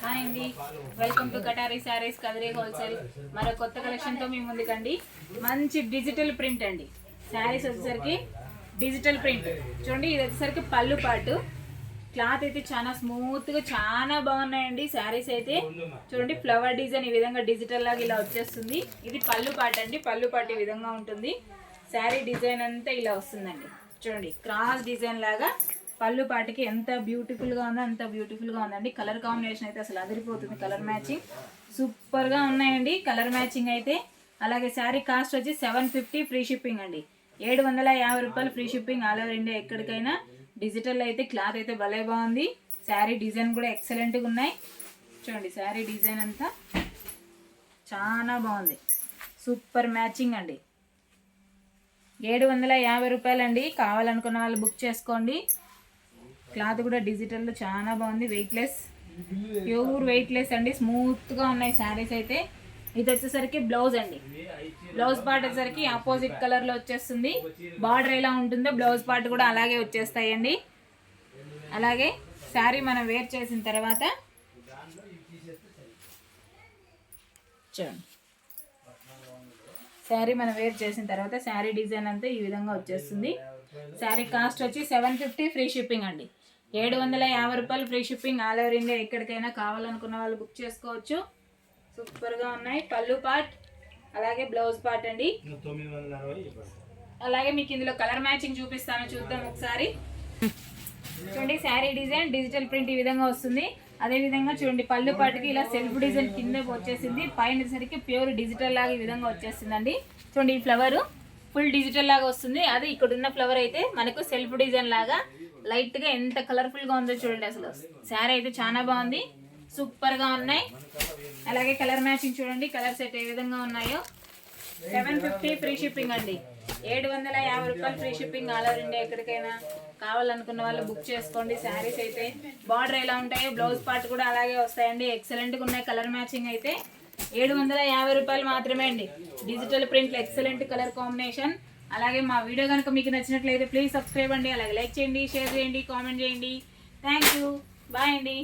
Hi అండి, welcome to కటారీ saris Kadiri wholesale. మరో కొత్త కలెక్షన్తో మీ ముందుకండి. మంచి డిజిటల్ ప్రింట్ అండి. శారీస్ వచ్చేసరికి డిజిటల్ ప్రింట్ చూడండి. ఇది వచ్చేసరికి పళ్ళు పాటు. క్లాత్ అయితే చాలా స్మూత్గా చాలా బాగున్నాయండి. శారీస్ అయితే చూడండి, ఫ్లవర్ డిజైన్ ఈ విధంగా డిజిటల్ లాగా ఇలా వచ్చేస్తుంది. ఇది పళ్ళు పాటు అండి. పళ్ళు పాటు ఈ విధంగా ఉంటుంది. శారీ డిజైన్ అంతా ఇలా వస్తుందండి. చూడండి, క్రాస్ డిజైన్ లాగా పళ్ళు పాటికి ఎంత బ్యూటిఫుల్గా ఉందో అంత బ్యూటిఫుల్గా ఉందండి. కలర్ కాంబినేషన్ అయితే అసలు అదిరిపోతుంది. కలర్ మ్యాచింగ్ సూపర్గా ఉన్నాయండి. కలర్ మ్యాచింగ్ అయితే అలాగే శారీ కాస్ట్ వచ్చి 750 ఫ్రీ షిప్పింగ్ అండి. 750 రూపాయలు free shipping all over India ఎక్కడికైనా. డిజిటల్ అయితే క్లాత్ అయితే భలే బాగుంది. శారీ డిజైన్ కూడా ఎక్సలెంట్గా ఉన్నాయి. చూడండి, శారీ డిజైన్ అంతా చాలా బాగుంది. సూపర్ మ్యాచింగ్ అండి. 750 రూపాయలండి. కావాలనుకున్న వాళ్ళు బుక్ చేసుకోండి. క్లాత్ కూడా డిజిటల్లో చాలా బాగుంది. వెయిట్లెస్, ప్యూర్ వెయిట్లెస్ అండి. స్మూత్గా ఉన్నాయి శారీస్ అయితే. ఇది వచ్చేసరికి బ్లౌజ్ అండి. బ్లౌజ్ పార్ట్ వచ్చేసరికి ఆపోజిట్ కలర్లో వచ్చేస్తుంది. బార్డర్ ఎలా ఉంటుందో బ్లౌజ్ పార్ట్ కూడా అలాగే వచ్చేస్తాయండి. అలాగే శారీ మనం వేర్ చేసిన తర్వాత చూడండి, శారీ మనం వేర్ చేసిన తర్వాత శారీ డిజైన్ అంతా ఈ విధంగా వచ్చేస్తుంది. శారీ కాస్ట్ వచ్చి 750 ఫ్రీ షిప్పింగ్ అండి. 750 రూపాయలు free shipping all over India ఎక్కడికైనా. కావాలనుకున్న వాళ్ళు బుక్ చేసుకోవచ్చు. సూపర్గా ఉన్నాయి. పళ్ళు పార్ట్ అలాగే బ్లౌజ్ పార్ట్ అండి. అలాగే మీకు ఇందులో కలర్ మ్యాచింగ్ చూపిస్తాను, చూద్దాం ఒకసారి. చూడండి, శారీ డిజైన్ డిజిటల్ ప్రింట్ ఈ విధంగా వస్తుంది. అదేవిధంగా చూడండి, పళ్ళు పాటుకి ఇలా సెల్ఫ్ డిజైన్ కింద వచ్చేసింది. పైన సరికి ప్యూర్ డిజిటల్ లాగా ఈ విధంగా వచ్చేసిందండి. చూడండి, ఈ ఫ్లవర్ ఫుల్ డిజిటల్ లాగా వస్తుంది. అదే ఇక్కడ ఉన్న ఫ్లవర్ అయితే మనకు సెల్ఫ్ డిజైన్ లాగా లైట్గా ఎంత కలర్ఫుల్గా ఉందో చూడండి. అసలు శారీ అయితే చాలా బాగుంది. సూపర్గా ఉన్నాయి. అలాగే కలర్ మ్యాచింగ్ చూడండి, కలర్స్ అయితే ఏ విధంగా ఉన్నాయో. 750 ఫ్రీ షిప్పింగ్ అండి. 750 రూపాయలు free shipping all over India ఎక్కడికైనా. కావాలనుకున్న వాళ్ళు బుక్ చేసుకోండి. శారీస్ అయితే బార్డర్ ఎలా ఉంటాయో బ్లౌజ్ పార్ట్ కూడా అలాగే వస్తాయండి. ఎక్సలెంట్గా ఉన్నాయి. కలర్ మ్యాచింగ్ అయితే 750 రూపాయలు మాత్రమే అండి. డిజిటల్ ప్రింట్లు ఎక్సలెంట్ కలర్ కాంబినేషన్. అలాగే మా వీడియో కనుక మీకు నచ్చినట్లయితే ప్లీజ్ సబ్స్క్రైబ్ అండి. అలాగే లైక్ చేయండి, షేర్ చేయండి, కామెంట్ చేయండి. Thank you. బాయ్ అండి.